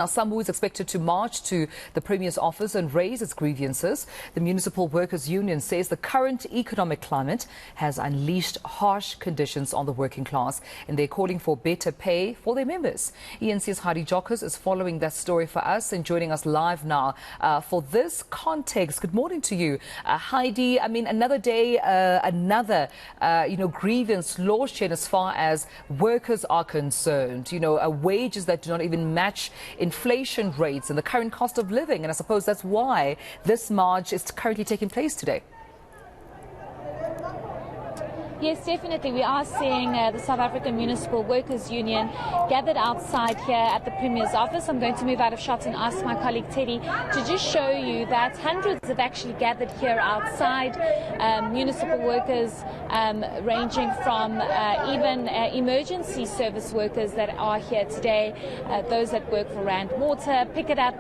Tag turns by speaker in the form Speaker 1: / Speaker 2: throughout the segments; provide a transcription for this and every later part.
Speaker 1: Now, SAMWU is expected to march to the Premier's office and raise its grievances. The Municipal Workers Union says the current economic climate has unleashed harsh conditions on the working class, and they're calling for better pay for their members. eNCA's Heidi Giokos is following that story for us and joining us live now for this context. Good morning to you, Heidi. I mean, another day, another grievance launched as far as workers are concerned. Wages that do not even match inflation rates and the current cost of living, and I suppose that's why this march is currently taking place today.
Speaker 2: Yes, definitely. We are seeing the South African Municipal Workers Union gathered outside here at the Premier's office. I'm going to move out of shot and ask my colleague Teddy to just show you that hundreds have actually gathered here outside. Municipal workers ranging from even emergency service workers that are here today, those that work for Rand Water, Pick It Up,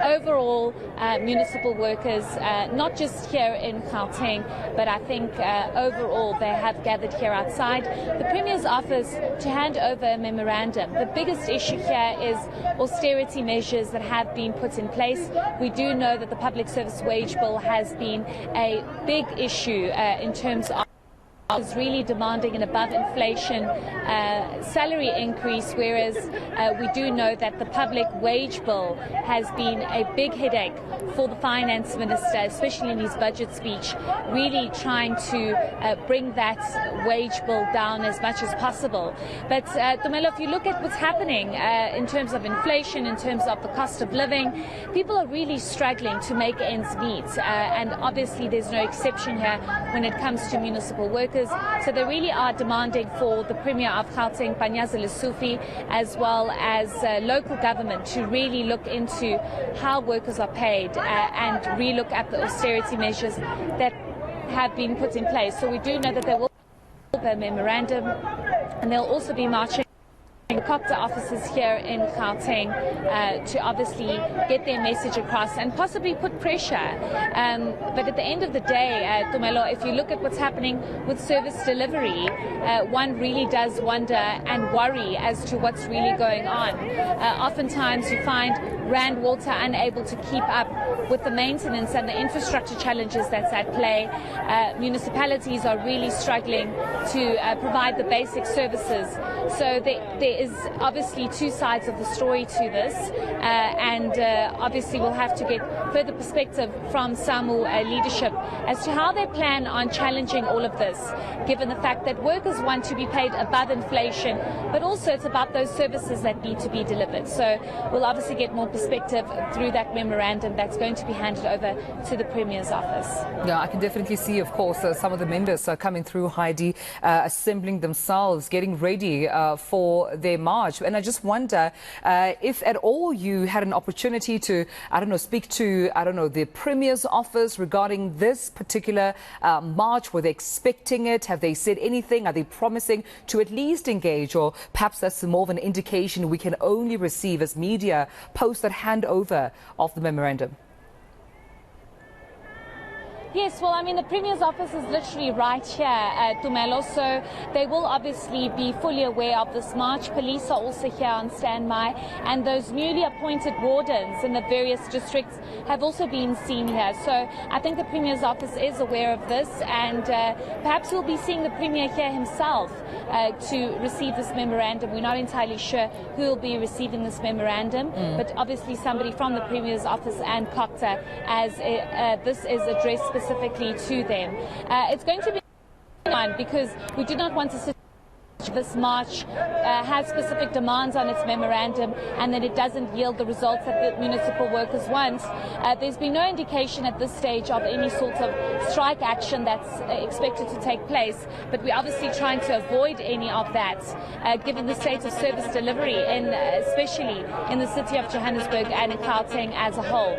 Speaker 2: overall municipal workers, not just here in Gauteng, but I think overall they have gathered here outside the Premier's office to hand over a memorandum. The biggest issue here is austerity measures that have been put in place. We do know that the public service wage bill has been a big issue in terms of is really demanding an above inflation salary increase, whereas we do know that the public wage bill has been a big headache for the finance minister, especially in his budget speech, really trying to bring that wage bill down as much as possible. But Tumelo, if you look at what's happening in terms of inflation, in terms of the cost of living, people are really struggling to make ends meet, and obviously there's no exception here when it comes to municipal workers. So they really are demanding for the Premier of Gauteng, Panyaza Lesufi, as well as local government to really look into how workers are paid and relook at the austerity measures that have been put in place. So we do know that there will be a memorandum, and they'll also be marching helicopter officers here in Gauteng to obviously get their message across and possibly put pressure. But at the end of the day, Tumelo, if you look at what's happening with service delivery, one really does wonder and worry as to what's really going on. Oftentimes you find Rand Water unable to keep up with the maintenance and the infrastructure challenges that's at play. Municipalities are really struggling to provide the basic services. So there is obviously two sides of the story to this, and obviously we'll have to get further perspective from SAMWU leadership as to how they plan on challenging all of this, given the fact that workers want to be paid above inflation, but also it's about those services that need to be delivered. So we'll obviously get more perspective through that memorandum that's going to be handed over to the Premier's office.
Speaker 1: Yeah, I can definitely see, of course, some of the members are coming through, Heidi, assembling themselves, getting ready for their march. And I just wonder if at all you had an opportunity to, speak to, the Premier's office regarding this particular march. Were they expecting it? Have they said anything? Are they promising to at least engage? Or perhaps that's more of an indication we can only receive as media post that handover of the memorandum?
Speaker 2: Yes, well, I mean, the Premier's office is literally right here at Tumelo, so they will obviously be fully aware of this march. Police are also here on standby, and those newly appointed wardens in the various districts have also been seen here. So I think the Premier's office is aware of this, and perhaps we'll be seeing the Premier here himself to receive this memorandum. We're not entirely sure who will be receiving this memorandum, but obviously somebody from the Premier's office and COCTA, as this is addressed specifically to them. It's going to be fun because we do not want to this march has specific demands on its memorandum and that it doesn't yield the results that the municipal workers want. There's been no indication at this stage of any sort of strike action that's expected to take place, but we're obviously trying to avoid any of that given the state of service delivery, especially in the city of Johannesburg and in Gauteng as a whole.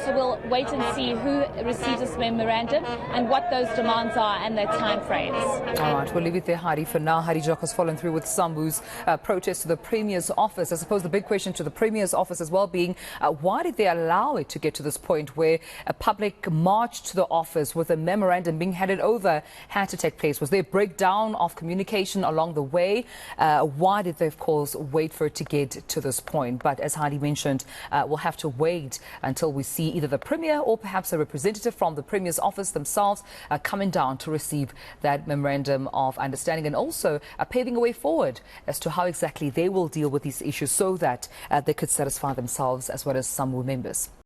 Speaker 2: So we'll wait and see who receives this memorandum and what those demands are and their time frames.
Speaker 1: All right, we'll leave it there, Heidi, for now. Heidi Giokos Giokos following through with SAMWU's protest to the Premier's office. I suppose the big question to the Premier's office as well being, why did they allow it to get to this point where a public march to the office with a memorandum being handed over had to take place? Was there a breakdown of communication along the way? Why did they, of course, wait for it to get to this point? But as Heidi mentioned, we'll have to wait until we see either the Premier or perhaps a representative from the Premier's office themselves coming down to receive that memorandum of understanding, and also paving a way forward as to how exactly they will deal with these issues so that they could satisfy themselves as well as SAMWU members.